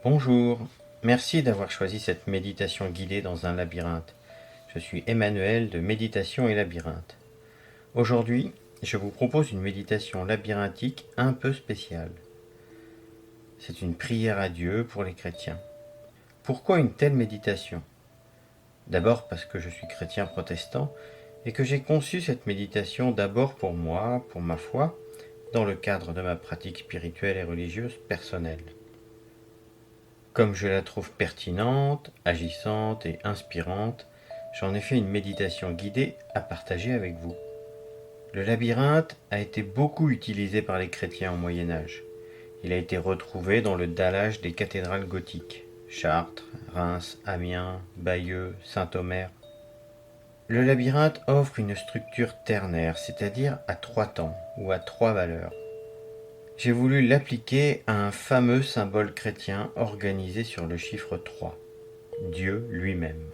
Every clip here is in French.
Bonjour, merci d'avoir choisi cette méditation guidée dans un labyrinthe. Je suis Emmanuel de Méditation et Labyrinthe. Aujourd'hui, je vous propose une méditation labyrinthique un peu spéciale. C'est une prière à Dieu pour les chrétiens. Pourquoi une telle méditation? D'abord parce que je suis chrétien protestant et que j'ai conçu cette méditation d'abord pour moi, pour ma foi, dans le cadre de ma pratique spirituelle et religieuse personnelle. Comme je la trouve pertinente, agissante et inspirante, j'en ai fait une méditation guidée à partager avec vous. Le labyrinthe a été beaucoup utilisé par les chrétiens au Moyen Âge. Il a été retrouvé dans le dallage des cathédrales gothiques, Chartres, Reims, Amiens, Bayeux, Saint-Omer. Le labyrinthe offre une structure ternaire, c'est-à-dire à 3 temps ou à 3 valeurs. J'ai voulu l'appliquer à un fameux symbole chrétien organisé sur le chiffre 3, Dieu lui-même.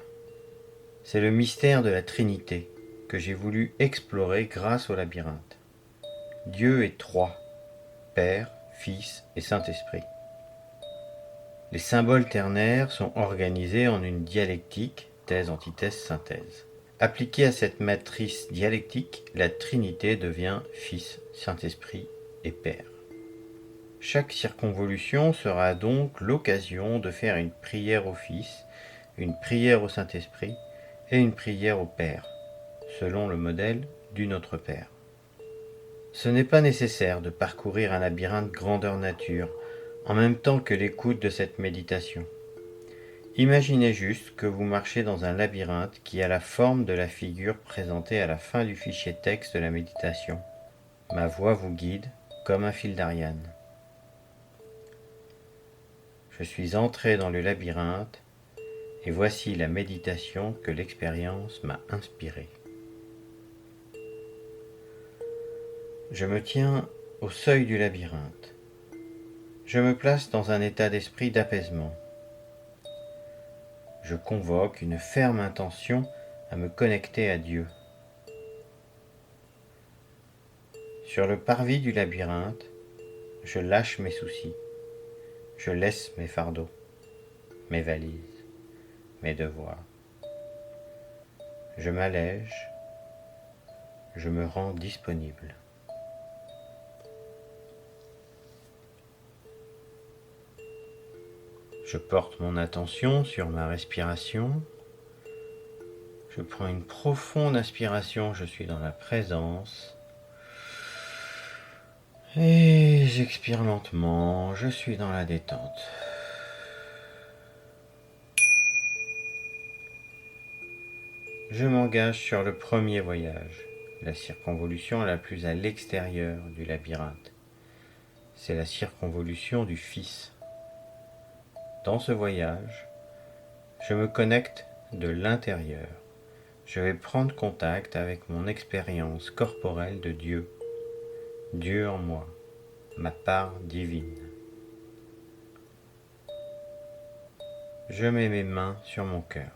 C'est le mystère de la Trinité que j'ai voulu explorer grâce au labyrinthe. Dieu est 3, Père, Fils et Saint-Esprit. Les symboles ternaires sont organisés en une dialectique, thèse, antithèse, synthèse. Appliquée à cette matrice dialectique, la Trinité devient Fils, Saint-Esprit et Père. Chaque circonvolution sera donc l'occasion de faire une prière au Fils, une prière au Saint-Esprit et une prière au Père, selon le modèle du Notre Père. Ce n'est pas nécessaire de parcourir un labyrinthe grandeur nature en même temps que l'écoute de cette méditation. Imaginez juste que vous marchez dans un labyrinthe qui a la forme de la figure présentée à la fin du fichier texte de la méditation. Ma voix vous guide comme un fil d'Ariane. Je suis entré dans le labyrinthe et voici la méditation que l'expérience m'a inspirée. Je me tiens au seuil du labyrinthe. Je me place dans un état d'esprit d'apaisement. Je convoque une ferme intention à me connecter à Dieu. Sur le parvis du labyrinthe, je lâche mes soucis. Je laisse mes fardeaux, mes valises, mes devoirs. Je m'allège, je me rends disponible. Je porte mon attention sur ma respiration. Je prends une profonde inspiration, je suis dans la présence. Et j'expire lentement, je suis dans la détente. Je m'engage sur le premier voyage, la circonvolution la plus à l'extérieur du labyrinthe. C'est la circonvolution du Fils. Dans ce voyage, je me connecte de l'intérieur. Je vais prendre contact avec mon expérience corporelle de Dieu. Dieu en moi, ma part divine. Je mets mes mains sur mon cœur.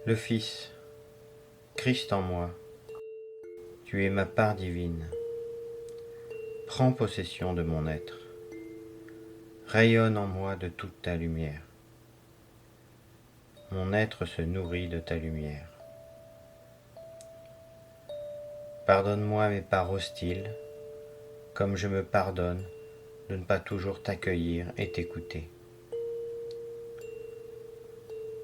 Le Fils, Christ en moi, tu es ma part divine. Prends possession de mon être. Rayonne en moi de toute ta lumière. Mon être se nourrit de ta lumière. Pardonne-moi mes parts hostiles, comme je me pardonne de ne pas toujours t'accueillir et t'écouter.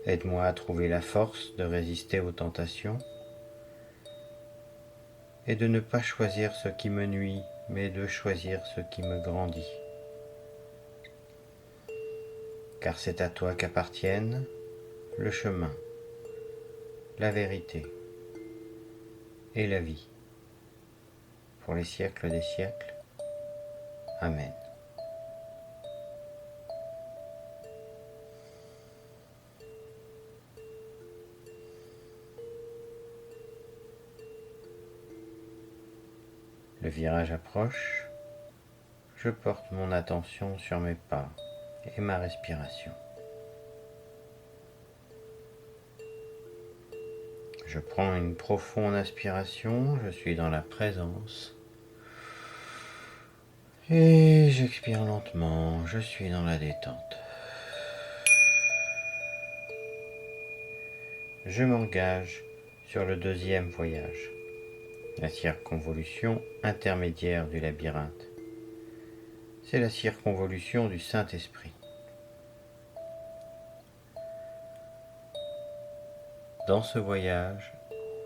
Aide-moi à trouver la force de résister aux tentations et de ne pas choisir ce qui me nuit, mais de choisir ce qui me grandit. Car c'est à toi qu'appartiennent le chemin, la vérité et la vie, pour les siècles des siècles. Amen. Le virage approche, je porte mon attention sur mes pas et ma respiration. Je prends une profonde inspiration, je suis dans la présence. Et j'expire lentement, je suis dans la détente. Je m'engage sur le deuxième voyage, la circonvolution intermédiaire du labyrinthe. C'est la circonvolution du Saint-Esprit. Dans ce voyage,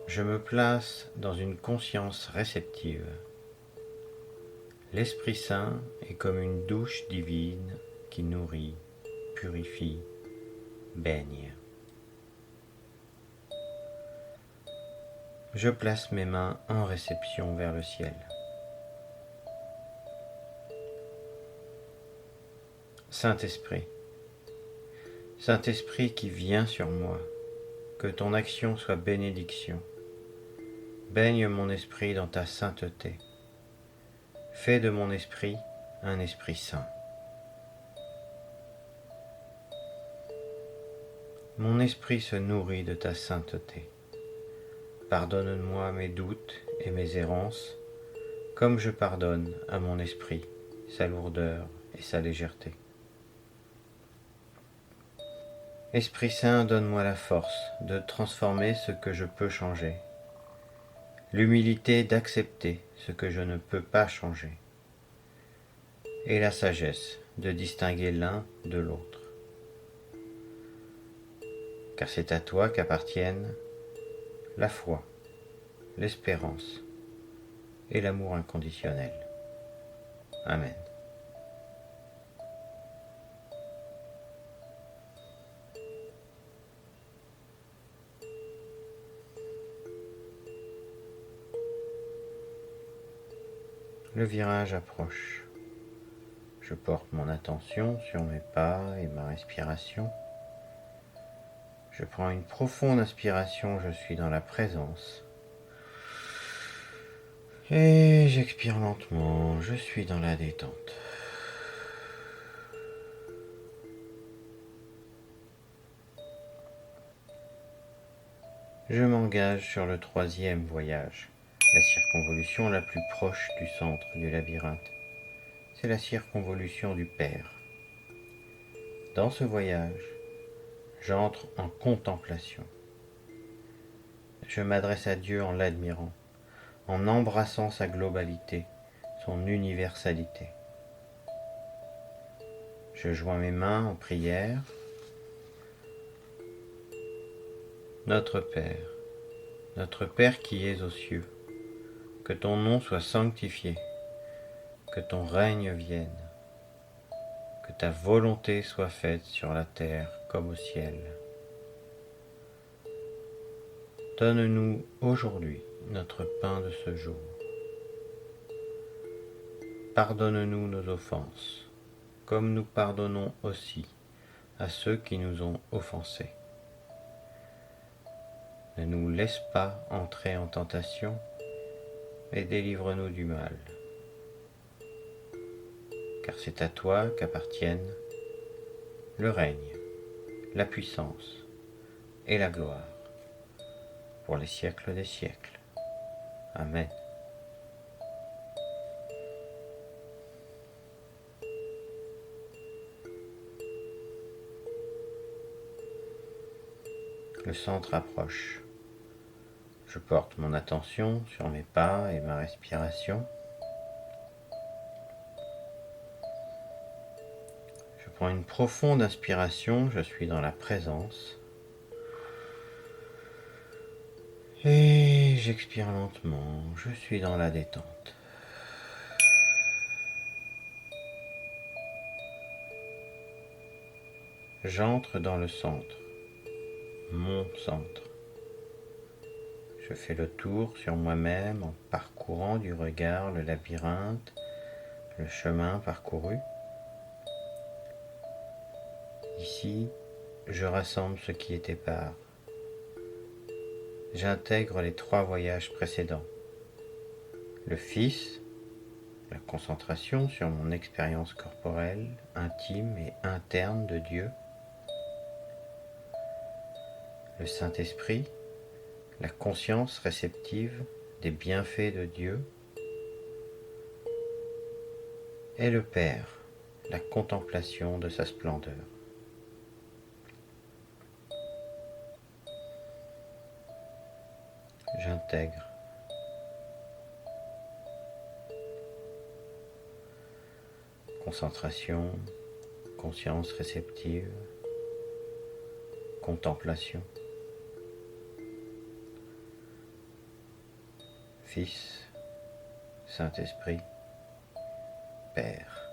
je me place dans une conscience réceptive. L'Esprit Saint est comme une douche divine qui nourrit, purifie, baigne. Je place mes mains en réception vers le ciel. Saint-Esprit, Saint-Esprit qui vient sur moi, que ton action soit bénédiction. Baigne mon esprit dans ta sainteté. Fais de mon esprit un esprit saint. Mon esprit se nourrit de ta sainteté. Pardonne-moi mes doutes et mes errances, comme je pardonne à mon esprit sa lourdeur et sa légèreté. Esprit Saint, donne-moi la force de transformer ce que je peux changer, l'humilité d'accepter ce que je ne peux pas changer, et la sagesse de distinguer l'un de l'autre. Car c'est à toi qu'appartiennent la foi, l'espérance et l'amour inconditionnel. Amen. Le virage approche. Je porte mon attention sur mes pas et ma respiration. Je prends une profonde inspiration, je suis dans la présence. Et j'expire lentement, je suis dans la détente. Je m'engage sur le troisième voyage, la circonvolution la plus proche du centre du labyrinthe. C'est la circonvolution du Père. Dans ce voyage, j'entre en contemplation. Je m'adresse à Dieu en l'admirant, en embrassant sa globalité, son universalité. Je joins mes mains en prière. Notre Père qui es aux cieux, que ton nom soit sanctifié, que ton règne vienne, que ta volonté soit faite sur la terre comme au ciel. Donne-nous aujourd'hui notre pain de ce jour. Pardonne-nous nos offenses, comme nous pardonnons aussi à ceux qui nous ont offensés. Ne nous laisse pas entrer en tentation, et délivre-nous du mal. Car c'est à toi qu'appartiennent le règne, la puissance et la gloire, pour les siècles des siècles. Amen. Le centre approche. Je porte mon attention sur mes pas et ma respiration. Je prends une profonde inspiration, je suis dans la présence. Et j'expire lentement, je suis dans la détente. J'entre dans le centre, mon centre. Je fais le tour sur moi-même en parcourant du regard le labyrinthe, le chemin parcouru. Ici, je rassemble ce qui est épars. J'intègre les 3 voyages précédents. Le Fils, la concentration sur mon expérience corporelle, intime et interne de Dieu. Le Saint-Esprit, la conscience réceptive des bienfaits de Dieu. est le Père, la contemplation de sa splendeur. J'intègre. Concentration, conscience réceptive, contemplation. Fils, Saint-Esprit, Père.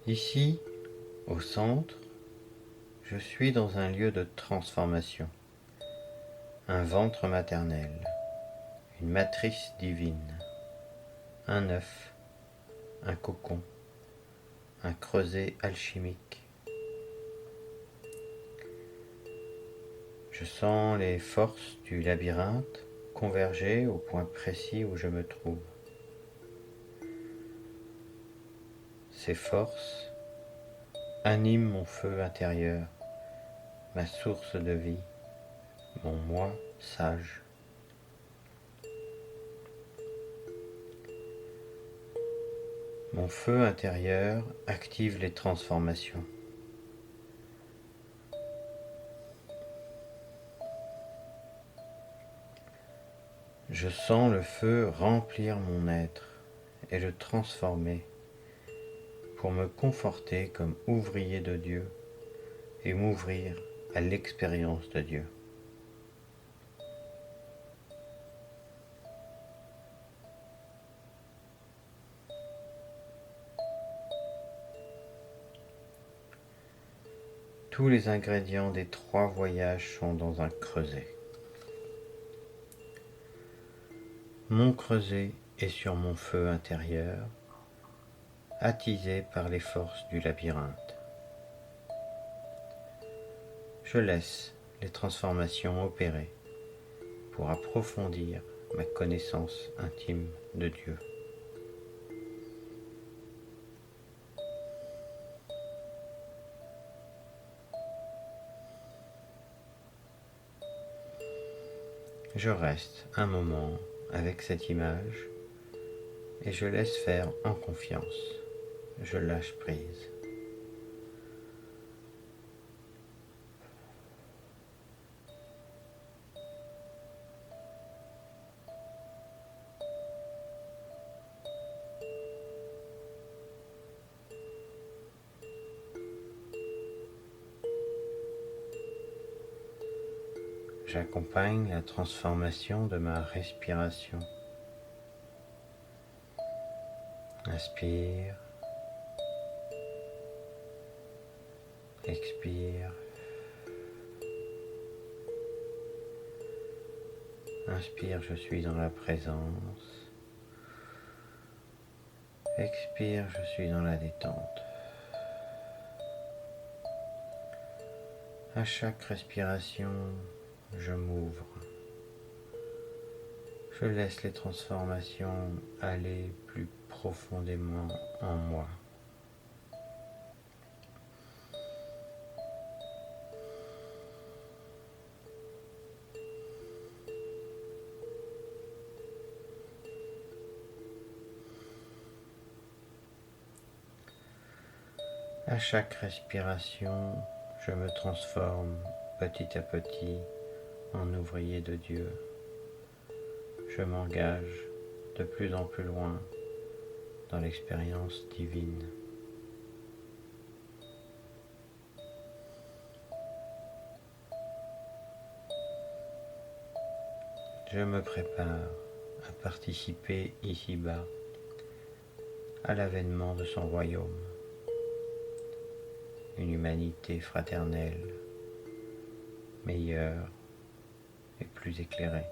Ici, au centre, je suis dans un lieu de transformation, un ventre maternel, une matrice divine, un œuf, un cocon, un creuset alchimique. Je sens les forces du labyrinthe converger au point précis où je me trouve. Ces forces animent mon feu intérieur, ma source de vie, mon moi sage. Mon feu intérieur active les transformations. Je sens le feu remplir mon être et le transformer pour me conforter comme ouvrier de Dieu et m'ouvrir à l'expérience de Dieu. Tous les ingrédients des 3 voyages sont dans un creuset. Mon creuset est sur mon feu intérieur, attisé par les forces du labyrinthe. Je laisse les transformations opérer pour approfondir ma connaissance intime de Dieu. Je reste un moment avec cette image et je laisse faire en confiance. Je lâche prise. J'accompagne la transformation de ma respiration. Inspire, expire. Inspire, je suis dans la présence. Expire, je suis dans la détente. À chaque respiration, je m'ouvre. Je laisse les transformations aller plus profondément en moi. À chaque respiration, je me transforme petit à petit en ouvrier de Dieu. Je m'engage de plus en plus loin dans l'expérience divine. Je me prépare à participer ici-bas à l'avènement de son royaume, une humanité fraternelle, meilleure et plus éclairée.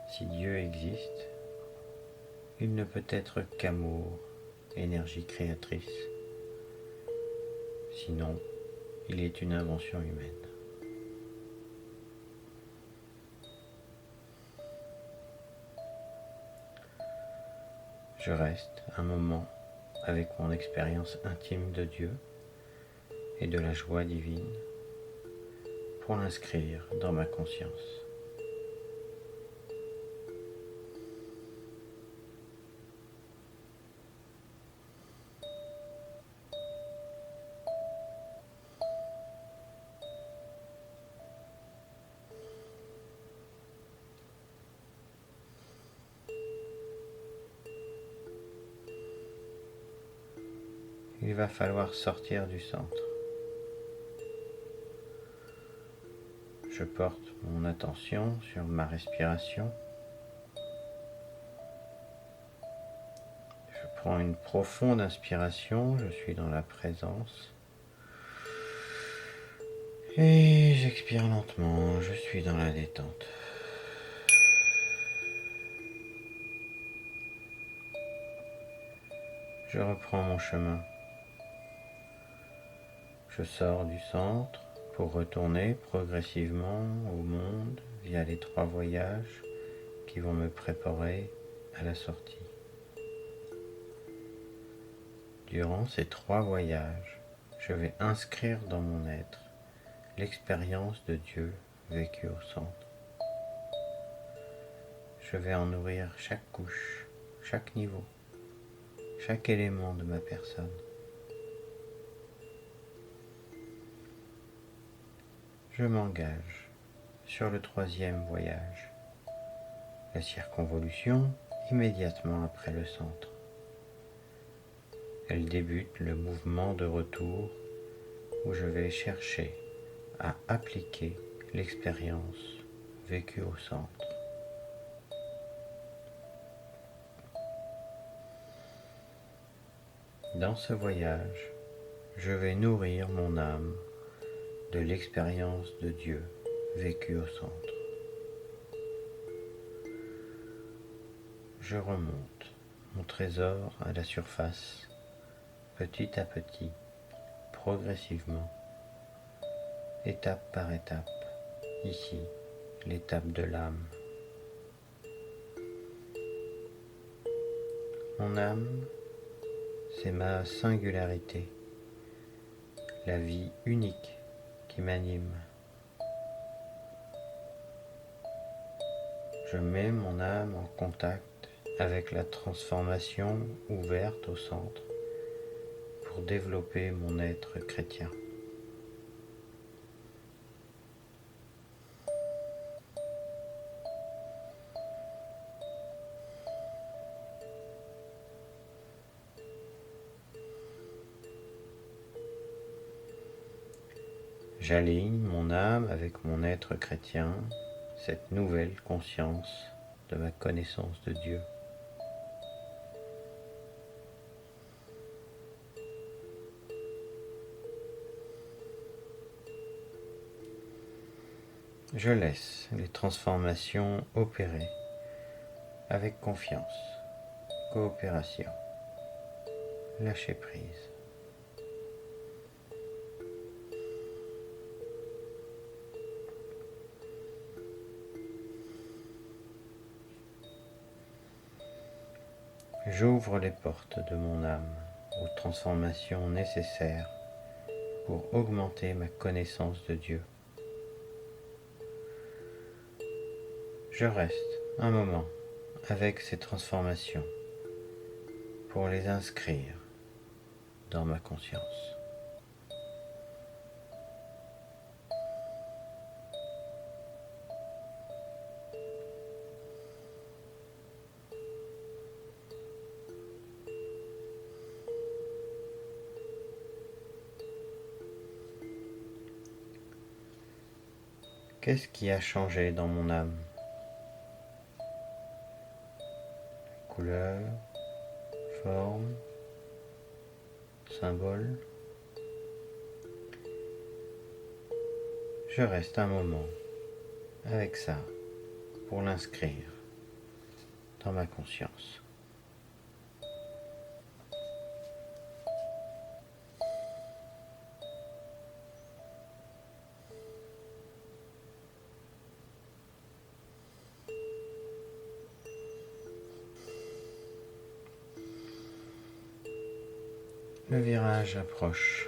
Si Dieu existe, il ne peut être qu'amour, énergie créatrice. Sinon, il est une invention humaine. Je reste un moment avec mon expérience intime de Dieu et de la joie divine pour l'inscrire dans ma conscience. Il va falloir sortir du centre. Je porte mon attention sur ma respiration. Je prends une profonde inspiration, je suis dans la présence. Et j'expire lentement, je suis dans la détente. Je reprends mon chemin. Je sors du centre pour retourner progressivement au monde via les 3 voyages qui vont me préparer à la sortie. Durant ces 3 voyages, je vais inscrire dans mon être l'expérience de Dieu vécue au centre. Je vais en nourrir chaque couche, chaque niveau, chaque élément de ma personne. Je m'engage sur le 3e voyage, la circonvolution immédiatement après le centre. Elle débute le mouvement de retour où je vais chercher à appliquer l'expérience vécue au centre. Dans ce voyage, je vais nourrir mon âme de l'expérience de Dieu vécue au centre. Je remonte mon trésor à la surface, petit à petit, progressivement, étape par étape, ici, l'étape de l'âme. Mon âme, c'est ma singularité, la vie unique qui m'anime. Je mets mon âme en contact avec la transformation ouverte au centre pour développer mon être chrétien. J'aligne mon âme avec mon être chrétien, cette nouvelle conscience de ma connaissance de Dieu. Je laisse les transformations opérer avec confiance, coopération, lâcher prise. J'ouvre les portes de mon âme aux transformations nécessaires pour augmenter ma connaissance de Dieu. Je reste un moment avec ces transformations pour les inscrire dans ma conscience. Qu'est-ce qui a changé dans mon âme? Couleur, forme, symbole. Je reste un moment avec ça pour l'inscrire dans ma conscience. Le virage approche.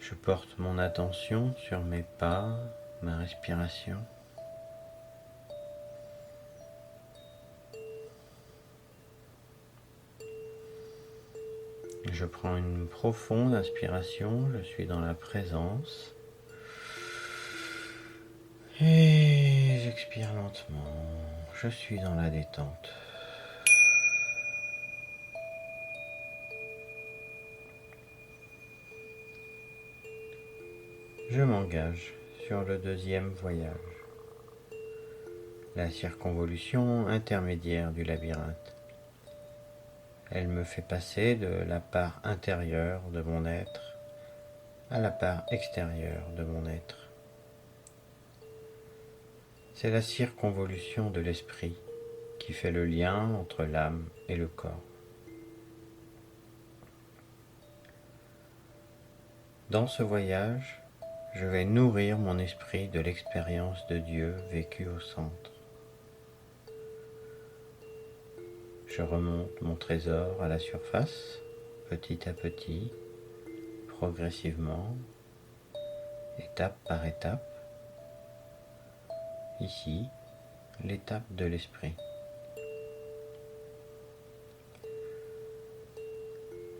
Je porte mon attention sur mes pas, ma respiration. Je prends une profonde inspiration, je suis dans la présence. Et j'expire lentement, je suis dans la détente. Je m'engage sur le deuxième voyage, la circonvolution intermédiaire du labyrinthe. Elle me fait passer de la part intérieure de mon être à la part extérieure de mon être. C'est la circonvolution de l'esprit qui fait le lien entre l'âme et le corps. Dans ce voyage, je vais nourrir mon esprit de l'expérience de Dieu vécue au centre. Je remonte mon trésor à la surface, petit à petit, progressivement, étape par étape. Ici, l'étape de l'esprit.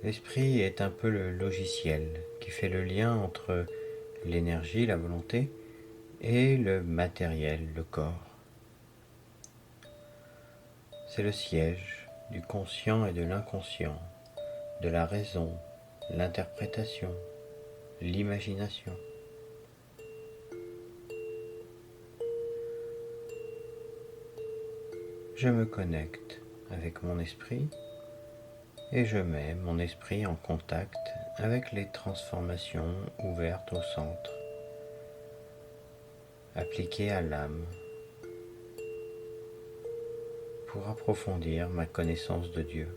L'esprit est un peu le logiciel qui fait le lien entre l'énergie, la volonté, et le matériel, le corps. C'est le siège du conscient et de l'inconscient, de la raison, l'interprétation, l'imagination. Je me connecte avec mon esprit et je mets mon esprit en contact avec les transformations ouvertes au centre, appliquées à l'âme, pour approfondir ma connaissance de Dieu.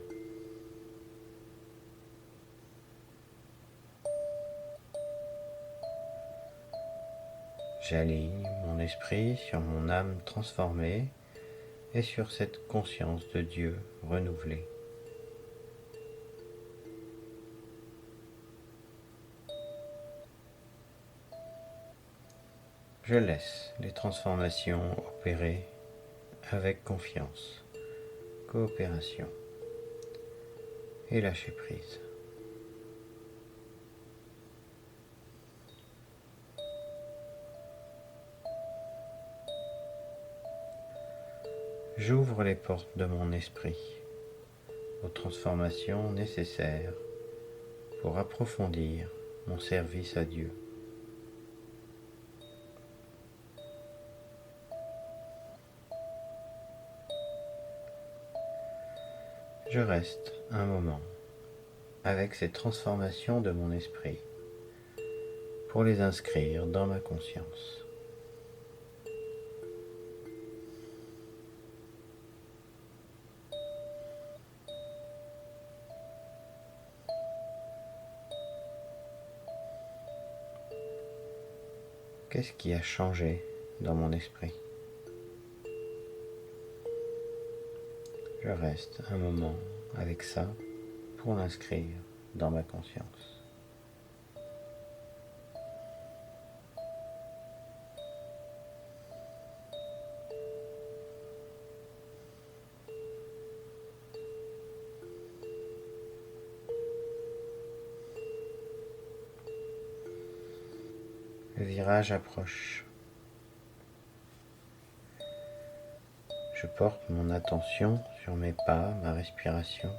J'aligne mon esprit sur mon âme transformée et sur cette conscience de Dieu renouvelée. Je laisse les transformations opérer avec confiance, coopération et lâcher prise. J'ouvre les portes de mon esprit aux transformations nécessaires pour approfondir mon service à Dieu. Je reste un moment avec ces transformations de mon esprit pour les inscrire dans ma conscience. Qu'est-ce qui a changé dans mon esprit? Je reste un moment avec ça pour l'inscrire dans ma conscience. Le virage approche. Je porte mon attention sur mes pas, ma respiration.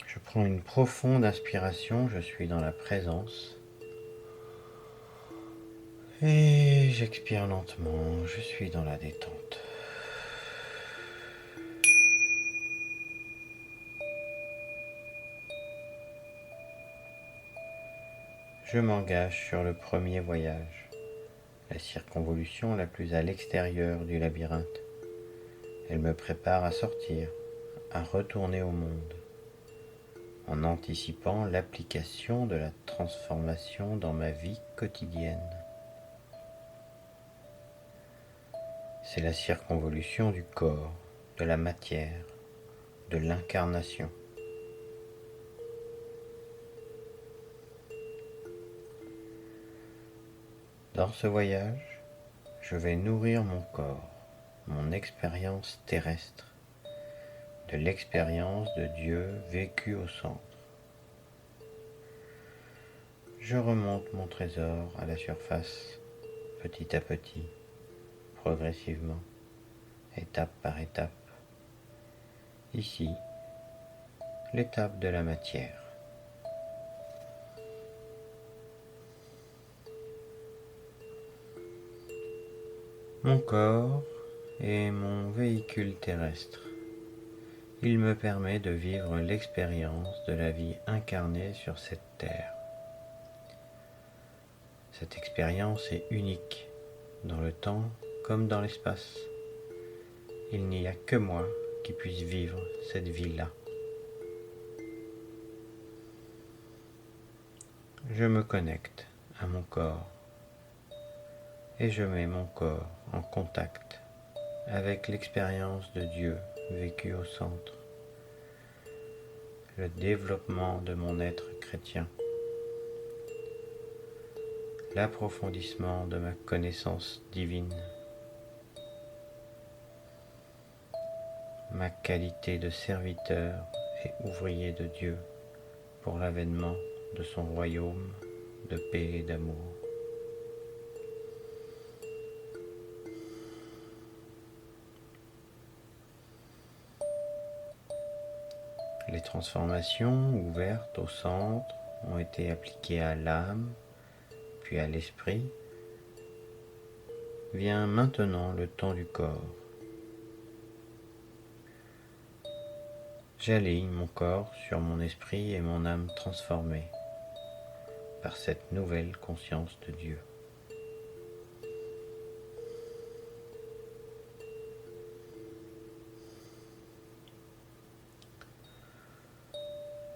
Je prends une profonde inspiration, je suis dans la présence. Et j'expire lentement, je suis dans la détente. Je m'engage sur le premier voyage, la circonvolution la plus à l'extérieur du labyrinthe. Elle me prépare à sortir, à retourner au monde, en anticipant l'application de la transformation dans ma vie quotidienne. C'est la circonvolution du corps, de la matière, de l'incarnation. Dans ce voyage, je vais nourrir mon corps, mon expérience terrestre, de l'expérience de Dieu vécue au centre. Je remonte mon trésor à la surface, petit à petit, progressivement, étape par étape. Ici, l'étape de la matière. Mon corps est mon véhicule terrestre. Il me permet de vivre l'expérience de la vie incarnée sur cette terre. Cette expérience est unique, dans le temps comme dans l'espace. Il n'y a que moi qui puisse vivre cette vie-là. Je me connecte à mon corps et je mets mon corps en contact avec l'expérience de Dieu vécue au centre, le développement de mon être chrétien, l'approfondissement de ma connaissance divine, ma qualité de serviteur et ouvrier de Dieu pour l'avènement de son royaume de paix et d'amour. Les transformations ouvertes au centre ont été appliquées à l'âme, puis à l'esprit. Vient maintenant le temps du corps. J'aligne mon corps sur mon esprit et mon âme transformée par cette nouvelle conscience de Dieu.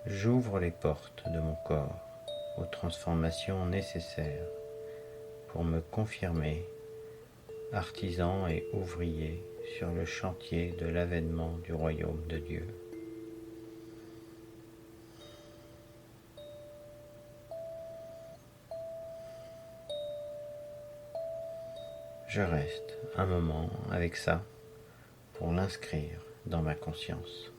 J'ouvre les portes de mon corps aux transformations nécessaires pour me confirmer artisan et ouvrier sur le chantier de l'avènement du royaume de Dieu. Je reste un moment avec ça pour l'inscrire dans ma conscience.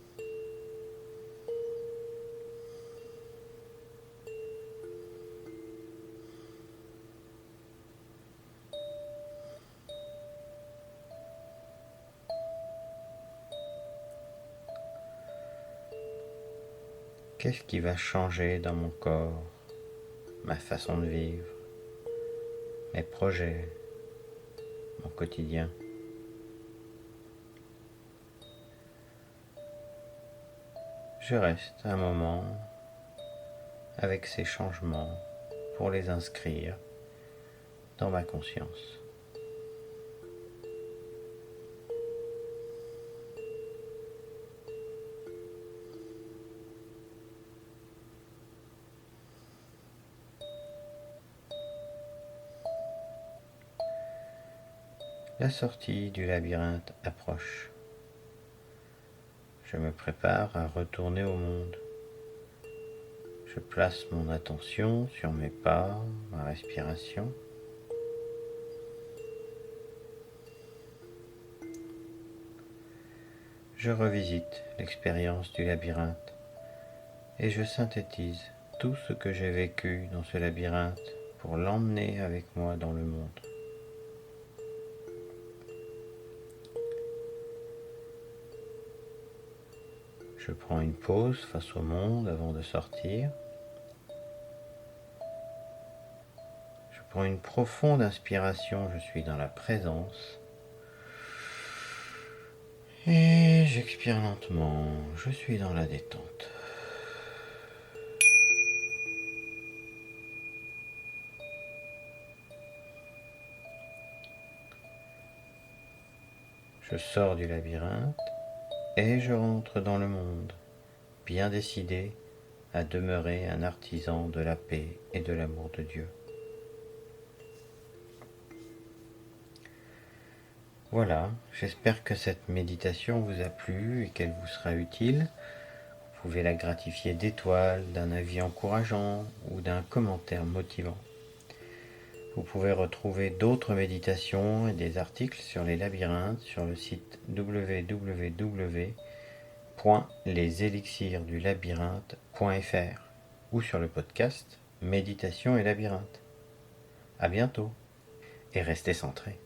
Qu'est-ce qui va changer dans mon corps, ma façon de vivre, mes projets, mon quotidien? Je reste un moment avec ces changements pour les inscrire dans ma conscience. La sortie du labyrinthe approche. Je me prépare à retourner au monde. Je place mon attention sur mes pas, ma respiration. Je revisite l'expérience du labyrinthe et je synthétise tout ce que j'ai vécu dans ce labyrinthe pour l'emmener avec moi dans le monde. Je prends une pause face au monde avant de sortir. Je prends une profonde inspiration, je suis dans la présence. Et j'expire lentement, je suis dans la détente. Je sors du labyrinthe et je rentre dans le monde, bien décidé à demeurer un artisan de la paix et de l'amour de Dieu. Voilà, j'espère que cette méditation vous a plu et qu'elle vous sera utile. Vous pouvez la gratifier d'étoiles, d'un avis encourageant ou d'un commentaire motivant. Vous pouvez retrouver d'autres méditations et des articles sur les labyrinthes sur le site www.leselixirsdulabyrinthe.fr ou sur le podcast Méditation et labyrinthe. À bientôt et restez centrés.